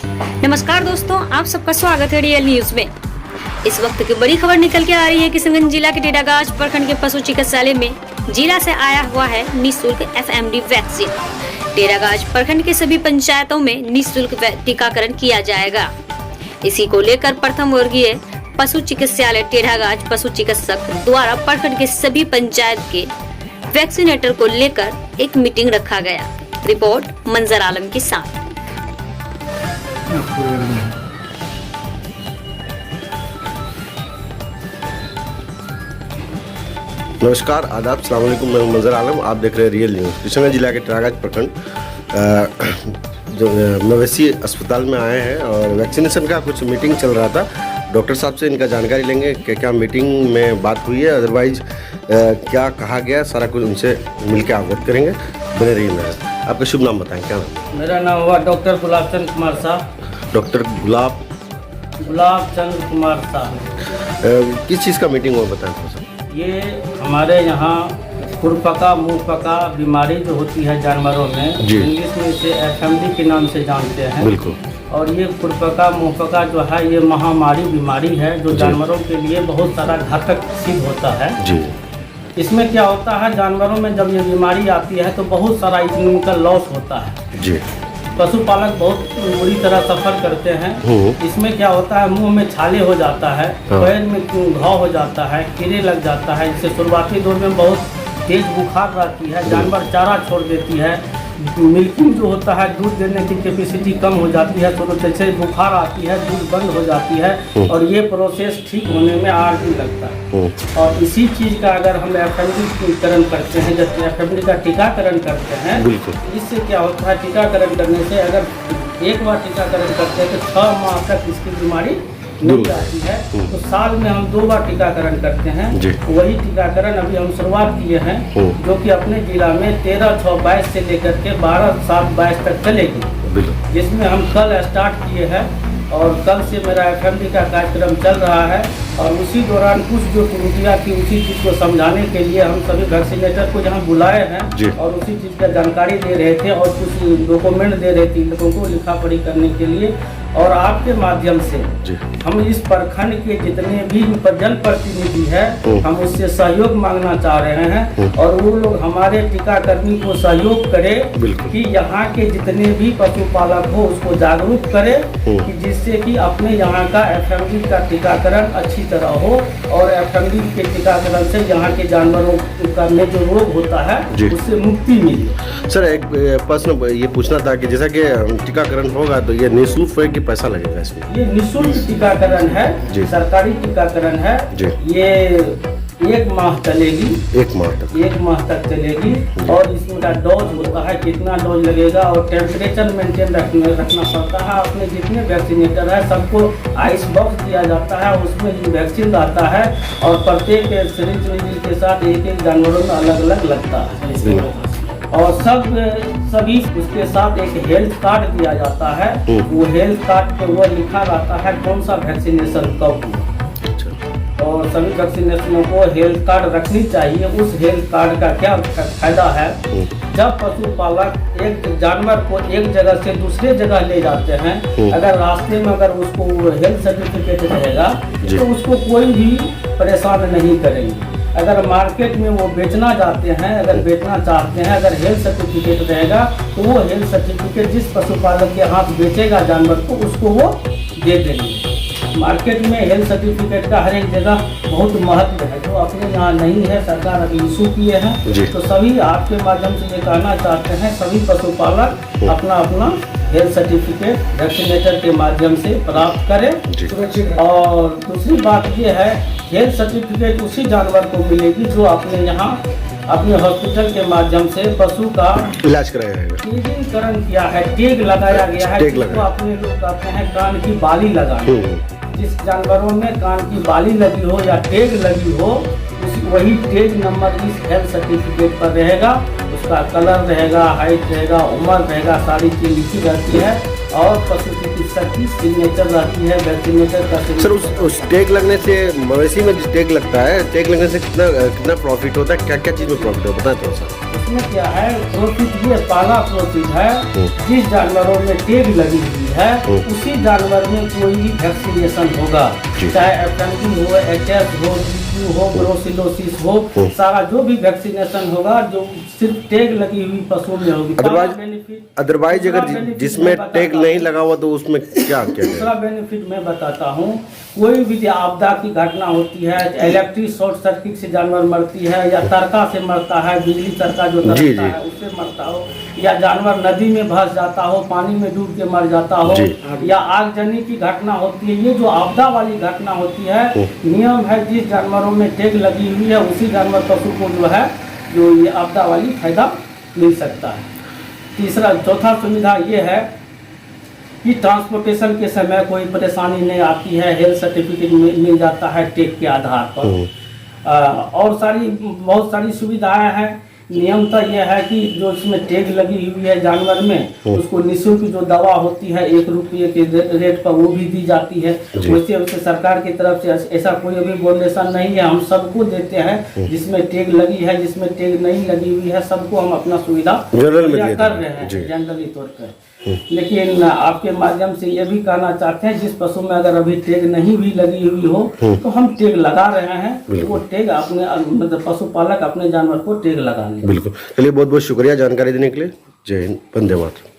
नमस्कार दोस्तों, आप सबका स्वागत है रियल न्यूज में। इस वक्त की बड़ी खबर निकल के आ रही है किशनगंज जिला के टेढ़ागाछ प्रखंड के पशु चिकित्सालय में जिला से आया हुआ है निःशुल्क FMD वैक्सीन। टेढ़ागाछ प्रखंड के सभी पंचायतों में निःशुल्क टीकाकरण किया जाएगा। इसी को लेकर प्रथम वर्गीय पशु चिकित्सालय टेढ़ागाछ पशु चिकित्सक द्वारा प्रखंड के सभी पंचायत के वैक्सीनेटर को लेकर एक मीटिंग रखा गया। रिपोर्ट मंजर आलम के साथ। नमस्कार, आदाब, अस्सलाम वालेकुम। मैं मंजर आलम, आप देख रहे हैं रियल न्यूज़। किशनगंज जिला के टेढ़ागाछ प्रखंड जो मवेशी अस्पताल में आए हैं और वैक्सीनेशन का कुछ मीटिंग चल रहा था। डॉक्टर साहब से इनका जानकारी लेंगे कि क्या मीटिंग में बात हुई है, अदरवाइज क्या कहा गया, सारा कुछ उनसे मिलकर अवगत करेंगे। बने रहिए। मेरा आपका शुभ नाम बताएं, क्या नाम? मेरा नाम हुआ डॉक्टर गुलाब चंद कुमार साहब। डॉक्टर गुलाब चंद कुमार साहब। किस चीज़ का मीटिंग हुआ बताएं थोड़ा सा। ये हमारे यहाँ खुरपका मुँहपका बीमारी जो होती है जानवरों में, इंग्लिश में इसे FMD के नाम से जानते हैं। बिल्कुल। और ये खुरपका मुँहपका जो है ये महामारी बीमारी है जो जानवरों के लिए बहुत सारा घातक सिद्ध होता है जी। इसमें क्या होता है, जानवरों में जब ये बीमारी आती है तो बहुत सारा इनका लॉस होता है जी। पशुपालक बहुत बुरी तरह सफर करते हैं। इसमें क्या होता है, मुंह में छाले हो जाता है, पैर में घाव हो जाता है, कीड़े लग जाता है। इससे शुरुआती दौर में बहुत तेज बुखार रहती है, जानवर चारा छोड़ देती है, मिल्किंग जो होता है दूध देने की कैपेसिटी कम हो जाती है, तो जैसे बुखार आती है दूध बंद हो जाती है और ये प्रोसेस ठीक होने में 8 दिन लगता है। और इसी चीज़ का अगर हम FMD करते हैं, जैसे FMD का टीकाकरण करते हैं, इससे क्या होता है, टीकाकरण करने से अगर एक बार टीकाकरण करते हैं तो 6 माह तक इसकी बीमारी नहीं आती है। तो साल में हम 2 बार टीकाकरण करते हैं। वही टीकाकरण अभी हम शुरुआत किए हैं जो कि अपने जिला में 13/6/22 से लेकर के 12/7/22 तक चलेगी, जिसमें हम कल स्टार्ट किए हैं और कल से मेरा FMD का कार्यक्रम चल रहा है। और उसी दौरान कुछ जो त्रुटियाँ थी उसी चीज़ को समझाने के लिए हम सभी वैक्सीनेटर को यहाँ बुलाए हैं और उसी चीज़ का जानकारी दे रहे थे और कुछ डॉक्यूमेंट दे रहे थे लोगों को लिखा पढ़ी करने के लिए। और आपके माध्यम से हम इस प्रखंड के जितने भी जनप्रतिनिधि हैं हम उससे सहयोग मांगना चाह रहे हैं और वो लोग हमारे टीकाकर्मी को सहयोग करें कि यहाँ के जितने भी पशुपालक हो उसको जागरूक करें कि जिससे कि अपने यहाँ का FMD का टीकाकरण अच्छी तरह हो और FMD के टीकाकरण से यहाँ के जानवरों का में जो रोग होता है उससे मुक्ति मिले। सर, एक प्रश्न ये पूछना था कि जैसा कि टीकाकरण होगा तो ये निःशुल्क है कि पैसा लगेगा इसमें? ये निःशुल्क टीकाकरण है, सरकारी टीकाकरण है। ये 1 माह चलेगी, 1 माह तक चलेगी। और इसका डोज होता है, कितना डोज लगेगा और टेम्परेचर मेंटेन रखना पड़ता है। अपने जितने वैक्सीनेटर है सबको आइस बॉक्स दिया जाता है, उसमें वैक्सीन रहता है और प्रत्येक सिरिंज के साथ एक जानवरों में अलग अलग लगता है। और सभी उसके साथ एक हेल्थ कार्ड दिया जाता है। वो हेल्थ कार्ड पे वो लिखा रहता है कौन सा वैक्सीनेशन कब हुआ और सभी वैक्सीनेशनों को हेल्थ कार्ड रखनी चाहिए। उस हेल्थ कार्ड का क्या फायदा है, जब पशुपालक एक जानवर को एक जगह से दूसरे जगह ले जाते हैं, अगर रास्ते में अगर उसको हेल्थ सर्टिफिकेट रहेगा तो उसको कोई भी परेशान नहीं करेंगे। अगर मार्केट में वो बेचना जाते हैं, अगर बेचना चाहते हैं, अगर हेल्थ सर्टिफिकेट रहेगा तो वो हेल्थ सर्टिफिकेट जिस पशुपालक के हाथ बेचेगा जानवर को उसको वो दे देंगे। मार्केट में हेल्थ सर्टिफिकेट का हर एक जगह बहुत महत्व है, जो अपने यहाँ नहीं है, सरकार अभी इशू किए हैं। तो सभी आपके माध्यम से ये कहना चाहते हैं सभी पशुपालक अपना अपना हेल्थ सर्टिफिकेट वैक्सीनेटर के माध्यम से प्राप्त करें। और दूसरी बात ये है, हेल्थ सर्टिफिकेट उसी जानवर को मिलेगी जो अपने यहाँ अपने हॉस्पिटल के माध्यम से पशु का इलाज कराया है, टीकाकरण किया है, टेग लगाया गया है, जिसको अपने लोग कहते हैं कान की बाली लगाना। जिस जानवरों में कान की बाली लगी हो या टेग लगी हो वही टेग नंबर इस हेल्थ सर्टिफिकेट पर रहेगा। उसका कलर रहेगा, हाइट रहेगा, उम्र रहेगा, सारी चीज लिखी रहती है और पशु चिकित्सक की सिग्नेचर रहती है, वैक्सीनेटर का सर signature उस टैग लगने से, मवेशी में जो टैग लगता है, टैग लगने से कितना प्रॉफिट होता है, क्या क्या चीज़ में प्रॉफिट होता है, बताएं थोड़ा सा। इसमें क्या है, प्रॉफिट ये पहला प्रॉफिट है, जिस जानवरों में टैग लगी हुई है उसी जानवर में कोई भी वैक्सीनेशन होगा, चाहे एफएमडी हो, एचएस हो, BQ हो, ब्रोसिलोसिस हो, सारा जो भी वैक्सीनेशन होगा जो सिर्फ टैग लगी हुई पशु में होगी। अदरवाइज अगर जिसमें टैग नहीं लगा हुआ तो उसमें क्या क्या दूसरा बेनिफिट मैं बताता हूँ, कोई भी आपदा की घटना होती है, इलेक्ट्रिक शॉर्ट सर्किट से जानवर मरती है, या तरका से मरता है, बिजली तरका जो तरकता है उससे मरता हो, या जानवर नदी में भस जाता हो, पानी में डूब के मर जाता हो, या आगजनी की घटना होती है, ये जो आपदा वाली घटना होती है, नियम है जिस जानवरों में टैग लगी हुई है उसी जानवर पशु को जो है जो ये आपदा वाली फायदा मिल सकता है। चौथा सुविधा ये है कि ट्रांसपोर्टेशन के समय कोई परेशानी नहीं आती है, हेल्थ सर्टिफिकेट मिल जाता है टैग के आधार पर, और बहुत सारी सुविधाएं हैं। नियमतः यह है कि जो इसमें टैग लगी हुई है जानवर में उसको निःशुल्क जो दवा होती है 1 रुपये के रेट पर वो भी दी जाती है। वैसे सरकार की तरफ से ऐसा कोई अभी बोनेशन नहीं है, हम सबको देते हैं, जिसमें टैग लगी है, जिसमें टैग नहीं लगी हुई है, सबको हम अपना सुविधा कर रहे हैं जनरली तौर पर। लेकिन आपके माध्यम से ये भी कहना चाहते हैं, जिस पशु में अगर अभी टैग नहीं भी लगी हुई हो तो हम टैग लगा रहे हैं, वो टैग अपने मतलब पशुपालक अपने जानवर को टैग लगा लें। बिल्कुल, चलिए बहुत बहुत शुक्रिया जानकारी देने के लिए। जय हिंद, वंदे मातरम।